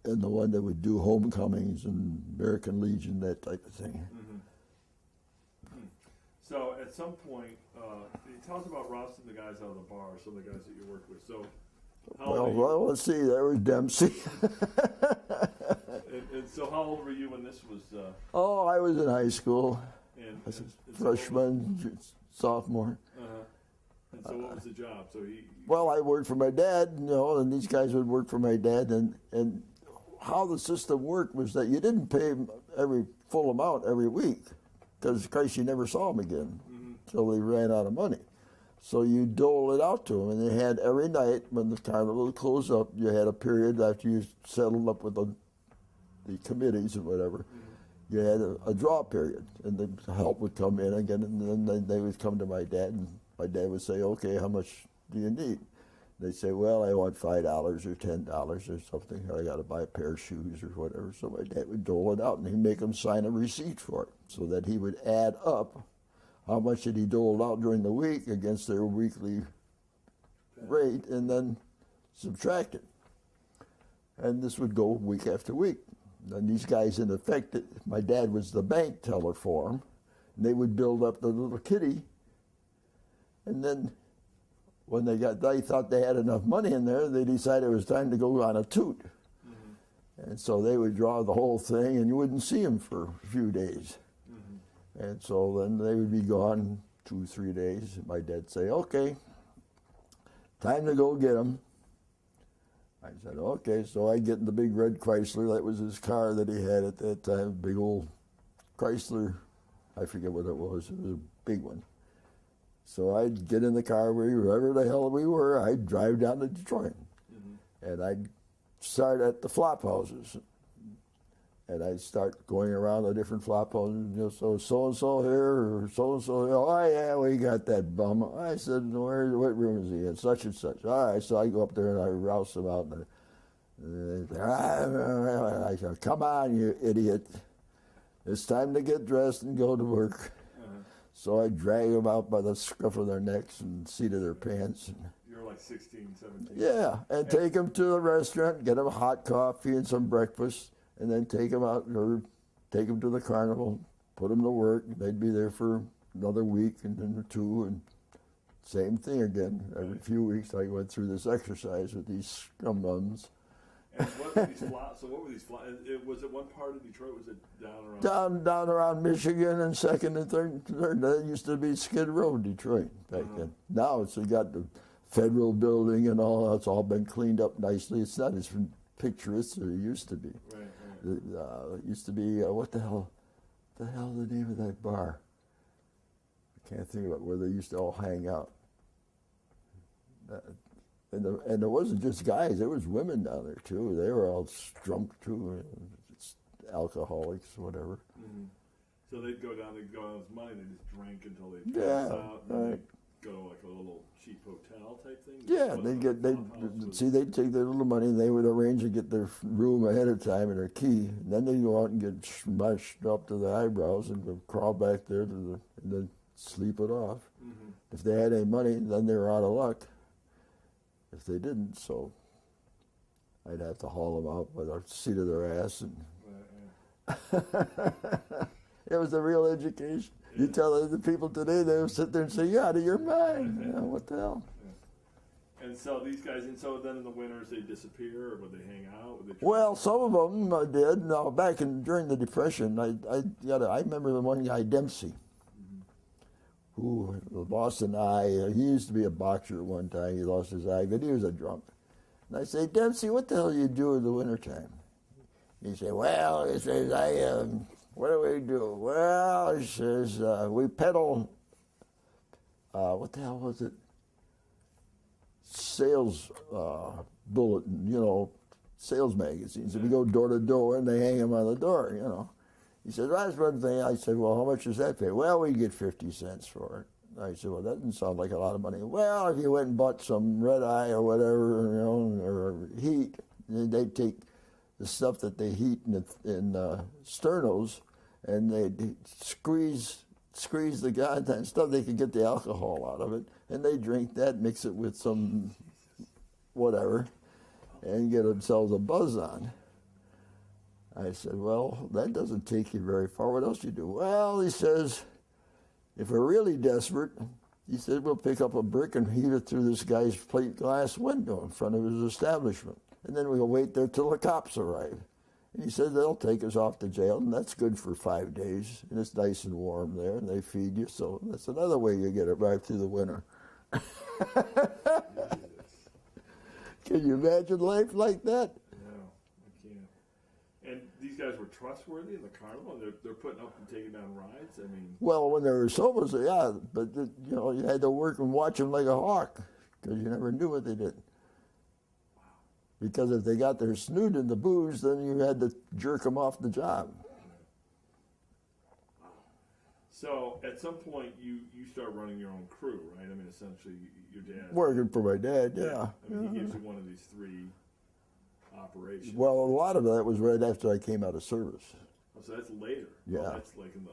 and the one that would do homecomings and American Legion, that type of thing. Mm-hmm. So at some point, tell us about rousting the guys out of the bar, some of the guys that you worked with. So, Well, let's see, there was Dempsey. and so how old were you when this was? Oh, I was in high school. And Freshman, sophomore. And so what was the job? So Well, I worked for my dad, and these guys would work for my dad. And how the system worked was that you didn't pay them every full amount every week, because, of course, you never saw them again until they ran out of money. So you dole it out to them, and they had every night when the carnival would close up, you had a period after you settled up with the committees or whatever. You had a draw period, and the help would come in again, and then they would come to my dad, and my dad would say, "Okay, how much do you need?" They'd say, "Well, I want $5 or $10 or something. I got to buy a pair of shoes or whatever." So my dad would dole it out, and he'd make them sign a receipt for it, so that he would add up how much that he doled out during the week against their weekly rate, and then subtract it. And this would go week after week. And these guys, in effect, my dad was the bank teller for them, and they would build up the little kitty, and then when they thought they had enough money in there, they decided it was time to go on a toot. And so they would draw the whole thing, and you wouldn't see them for a few days. And so then they would be gone 2 or 3 days. And my dad'd say, "Okay, time to go get them." I said, "Okay." So I'd get in the big red Chrysler. That was his car that he had at that time, big old Chrysler. I forget what it was. It was a big one. So I'd get in the car wherever the hell we were. I'd drive down to Detroit. And I'd start at the flop houses. And I'd start going around the different flop houses. So-and-so here, or so-and-so here. "Oh, yeah, we got that bum." I said, what room is he in? Such and such. All right, so I go up there and I rouse them out. And they say, I said, "Come on, you idiot. It's time to get dressed and go to work." So I drag them out by the scruff of their necks and seat of their pants. You're like 16, 17. Yeah, and take them to the restaurant, get them a hot coffee and some breakfast, and then take them out or take them to the carnival, put them to work. They'd be there for another week and then 2, and same thing again. Every few weeks I went through this exercise with these scrum buns. And what were these flops? So what were these flops? Was it one part of Detroit? Was it down around? Down around Michigan and 2nd and 3rd. That used to be Skid Row, Detroit, back then. Now it's got the federal building and all. It's all been cleaned up nicely. It's not as picturesque as it used to be. Right. It used to be, what the hell the name of that bar? I can't think of it, where they used to all hang out. And it wasn't just guys, there was women down there too. They were all drunk too, alcoholics, whatever. So they'd go down, they'd go out with money, they just drank until they passed out, and they'd go to like a little cheap hotel type thing? Yeah, they'd take their little money and they would arrange to get their room ahead of time and their key. And then they'd go out and get smashed up to the eyebrows and go crawl back there and then sleep it off. If they had any money, then they were out of luck. If they didn't, so I'd have to haul them out by the seat of their ass. And it was a real education. You tell the people today, they'll sit there and say, "You're out of your mind." What the hell? And so these guys, and so then in the winters they disappear, or would they hang out? Well, some of them did. Now, during the Depression, I remember the one guy, Dempsey, who lost an eye. He used to be a boxer at one time. He lost his eye, but he was a drunk. And I say, "Dempsey, what the hell do you do in the wintertime?" He said, "Well," he says, "what do we do?" "Well," he says, "we peddle, what the hell was it? Sales bulletin, sales magazines. And we go door to door and they hang them on the door, He said, "Well, that's one thing." I said, "Well, how much does that pay?" "Well, we get 50 cents for it." I said, "Well, that doesn't sound like a lot of money." "Well, if you went and bought some red eye or whatever, or heat, they'd take the stuff that they heat in sternos, and they'd squeeze the content stuff. They could get the alcohol out of it, and they drink that, mix it with some whatever, and get themselves a buzz on." I said, well, that doesn't take you very far. What else you do? Well, he says, if we're really desperate, he said, we'll pick up a brick and heave it through this guy's plate glass window in front of his establishment. And then we'll wait there till the cops arrive. And he said, they'll take us off to jail, and that's good for 5 days. And it's nice and warm there, and they feed you. So that's another way you get it right through the winter. Can you imagine life like that? No, I can't. And these guys were trustworthy in the carnival? They're putting up and taking down rides? I mean... Well, when they were sober, yeah, but you had to work and watch them like a hawk because you never knew what they did. Wow. Because if they got their snoot in the booze, then you had to jerk them off the job. Wow. So at some point, you start running your own crew, right? I mean, essentially, your dad... Working for my dad, yeah. I mean, he gives you one of these 3 operations. Well, a lot of that was right after I came out of service. Oh, so that's later. Yeah. Oh, that's like in the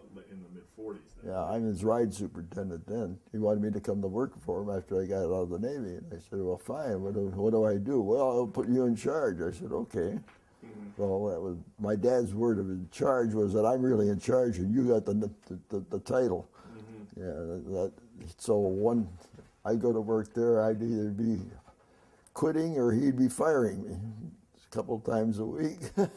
mid-40s then. Yeah, I'm his ride superintendent then. He wanted me to come to work for him after I got out of the Navy. And I said, well, fine, what do I do? Well, I'll put you in charge. I said, okay. Mm-hmm. Well, that was my dad's word of in charge was that I'm really in charge and you got the title. Mm-hmm. Yeah, so I go to work there, I'd either be quitting or he'd be firing me a couple times a week. So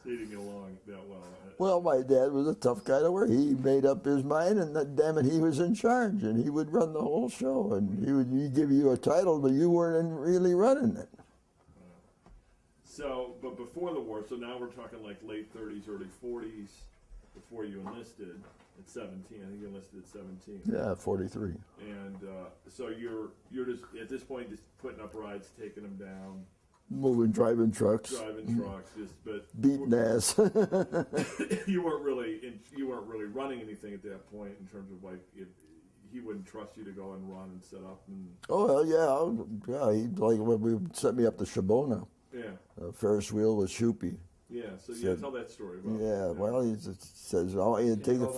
you didn't get along that well. Well, my dad was a tough guy to work. He made up his mind, and damn it, he was in charge, and he would run the whole show, and he'd give you a title, but you weren't really running it. So, but before the war, so now we're talking like late 30s, early 40s, before you enlisted at 17. I think you enlisted at 17. Yeah, 43. And so you're just at this point just putting up rides, taking them down, driving trucks, but beating ass. you weren't really running anything at that point in terms of like if he wouldn't trust you to go and run and set up and. Oh yeah. He'd like when we set me up to Shabona. Yeah. Ferris wheel with Shoopy. Yeah. So tell that story. About well, he just says, "Oh, you take it."